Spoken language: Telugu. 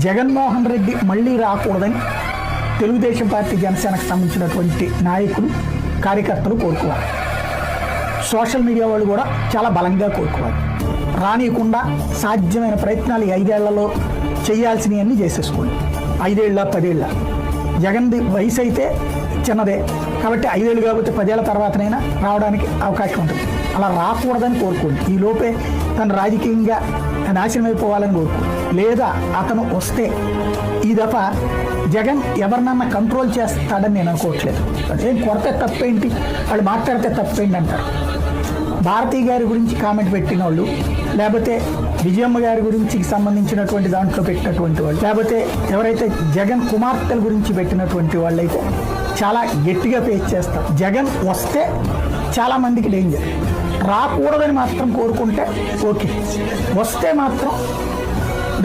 జగన్మోహన్ రెడ్డి మళ్ళీ రాకూడదని తెలుగుదేశం పార్టీ జనసేనకు సంబంధించినటువంటి నాయకులు కార్యకర్తలు కోరుకోవాలి. సోషల్ మీడియా వాళ్ళు కూడా చాలా బలంగా కోరుకోవాలి. రానియకుండా సాధ్యమైన ప్రయత్నాలు 5 ఏళ్లలో చేయాల్సినవన్నీ చేసేసుకోండి. 5 ఏళ్ళ 10 ఏళ్ళ జగన్ది వయసు అయితే చిన్నదే కాబట్టి 5 ఏళ్ళు కాబట్టి 10 ఏళ్ల తర్వాతనైనా రావడానికి అవకాశం ఉంటుంది. అలా రాకూడదని కోరుకోండి. ఈ లోపే తను రాజకీయంగా నాశనం అయిపోవాలని కోరుకోండి. లేదా అతను వస్తే ఈ దఫా జగన్ ఎవరినన్నా కంట్రోల్ చేస్తాడని నేను అనుకోవట్లేదు. ఏం కొరత తప్పేంటి, వాళ్ళు మాట్లాడితే తప్పేంటి అంటారు. భారతీ గారి గురించి కామెంట్ పెట్టిన వాళ్ళు, లేకపోతే విజయమ్మ గారి గురించి సంబంధించినటువంటి దాంట్లో పెట్టినటువంటి వాళ్ళు, లేకపోతే ఎవరైతే జగన్ కుమార్తెల గురించి పెట్టినటువంటి వాళ్ళైతే చాలా గట్టిగా ఫేస్ చేస్తారు. జగన్ వస్తే చాలామందికి డేంజర్. రాకూడదని మాత్రం కోరుకుంటే ఓకే, వస్తే మాత్రం